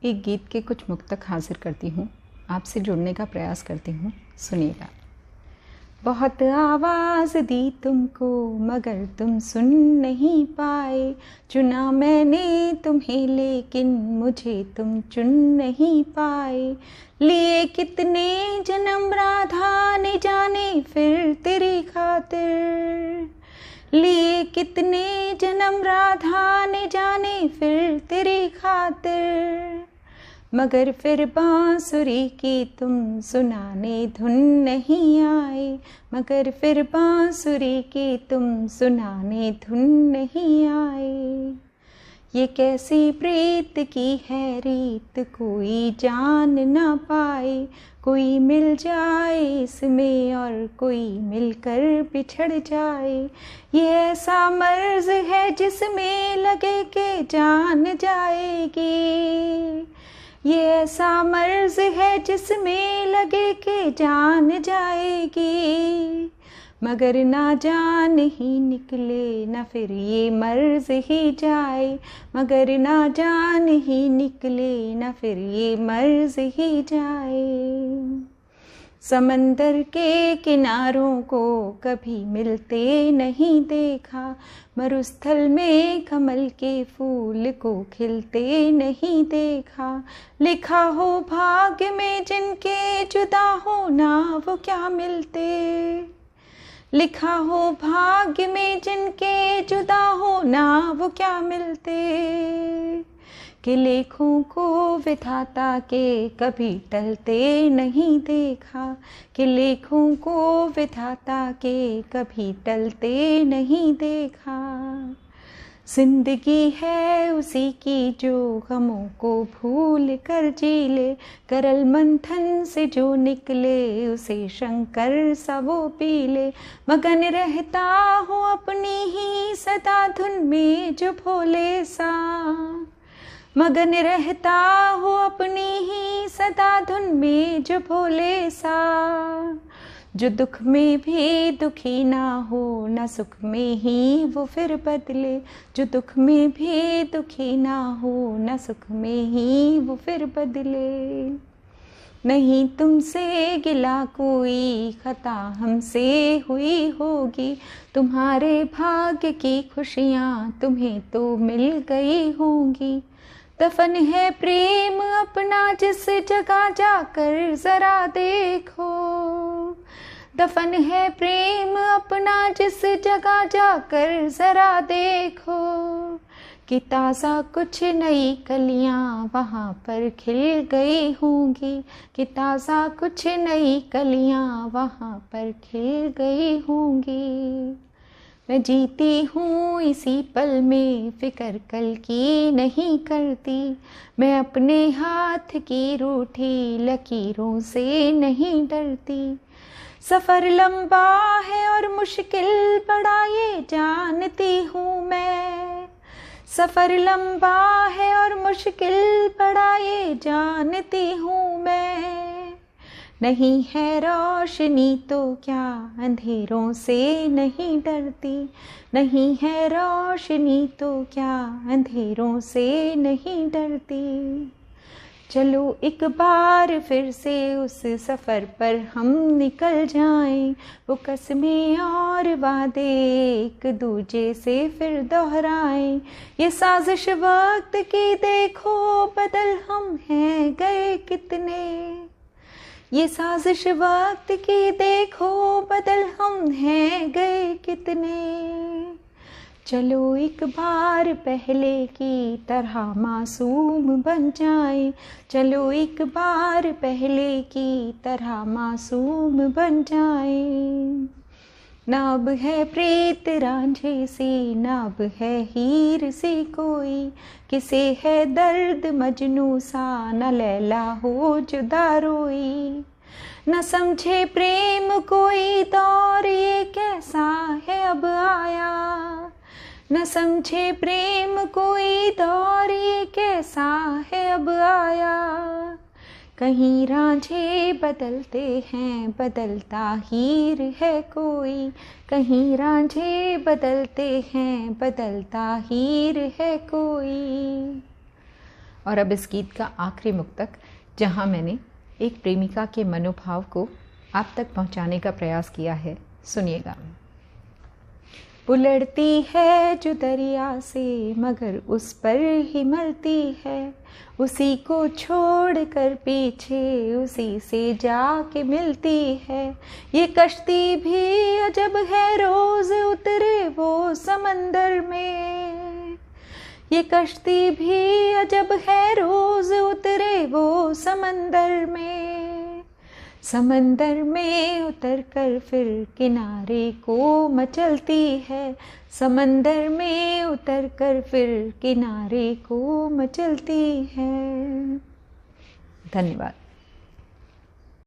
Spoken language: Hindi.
एक गीत के कुछ मुक्तक हाजिर करती हूँ, आपसे जुड़ने का प्रयास करती हूँ, सुनिएगा। बहुत आवाज़ दी तुमको मगर तुम सुन नहीं पाए, चुना मैंने तुम्हें लेकिन मुझे तुम चुन नहीं पाए। लिए कितने जन्म राधा ने जाने फिर तेरी खातिर, लिए कितने जन्म राधा ने जाने फिर तेरी खातिर, मगर फिर बांसुरी की तुम सुनाने धुन नहीं आए, मगर फिर बांसुरी की तुम सुनाने धुन नहीं आए। ये कैसी प्रीत की है रीत कोई जान ना पाए, कोई मिल जाए इसमें और कोई मिलकर बिछड़ जाए। ये ऐसा मर्ज है जिसमें लगे के जान जाएगी, ये ऐसा मर्ज है जिसमें लगे के जान जाएगी, मगर ना जान ही निकले ना फिर ये मर्ज ही जाए, मगर ना जान ही निकले ना फिर ये मर्ज ही जाए। समंदर के किनारों को कभी मिलते नहीं देखा, मरुस्थल में कमल के फूल को खिलते नहीं देखा। लिखा हो भाग्य में जिनके जुदा हो ना वो क्या मिलते, लिखा हो भाग्य में जिनके जुदा हो ना वो क्या मिलते। कि लेखों को विधाता के कभी टलते नहीं देखा, कि लेखों को विधाता के कभी टलते नहीं देखा। जिंदगी है उसी की जो गमों को भूल कर जी ले, करल मंथन से जो निकले उसे शंकर सा वो पी ले। मगन रहता हो अपनी ही सदा धुन में जो भोले सा, मगन रहता हो अपनी ही सदा धुन में जो भोले सा। जो दुख में भी दुखी ना हो ना सुख में ही वो फिर बदले, जो दुख में भी दुखी ना हो ना सुख में ही वो फिर बदले। नहीं तुमसे गिला कोई खता हमसे हुई होगी, तुम्हारे भाग्य की खुशियाँ तुम्हें तो मिल गई होंगी। दफन है प्रेम अपना जिस जगह जाकर जरा देखो, दफन है प्रेम अपना जिस जगह जाकर जरा देखो। कि ताज़ा कुछ नई कलियां वहाँ पर खिल गई होंगी, कि ताज़ा कुछ नई कलियां वहाँ पर खिल गई होंगी। मैं जीती हूँ इसी पल में फिक्र कल की नहीं करती, मैं अपने हाथ की रूठी लकीरों से नहीं डरती। सफ़र लंबा है और मुश्किल बड़ा ये जानती हूँ मैं, सफ़र लंबा है और मुश्किल बड़ा ये जानती हूँ मैं। नहीं है रोशनी तो क्या अंधेरों से नहीं डरती, नहीं है रोशनी तो क्या अंधेरों से नहीं डरती। चलो एक बार फिर से उस सफ़र पर हम निकल जाएं, वो कसमें और वादे एक दूजे से फिर दोहराएं। ये साजिश वक्त की देखो बदल हम हैं गए कितने, ये साजिश वक्त की देखो बदल हम हैं गए कितने। चलो एक बार पहले की तरह मासूम बन जाएं, चलो एक बार पहले की तरह मासूम बन जाएं। नाब है प्रीत रांझे सी, नाब है हीर सी कोई, किसे है दर्द मजनू सा न लैला हो जुदा रोई। न समझे प्रेम कोई दौर ये कैसा है अब आया, न समझे प्रेम कोई दौर ये कैसा है अब आया। कहीं रांझे बदलते हैं बदलता हीर है कोई, कहीं रांझे बदलते हैं बदलता हीर है कोई। और अब इस गीत का आखिरी मुक्तक, जहाँ मैंने एक प्रेमिका के मनोभाव को आप तक पहुँचाने का प्रयास किया है, सुनिएगा। उलटती है जो दरिया से मगर उस पर ही मरती है, उसी को छोड़ कर पीछे उसी से जाके मिलती है। ये कश्ती भी अजब है रोज़ उतरे वो समंदर में, ये कश्ती भी अजब है रोज़ उतरे वो समंदर में। समंदर में उतर कर फिर किनारे को मचलती है, समंदर में उतर कर फिर किनारे को मचलती है। धन्यवाद।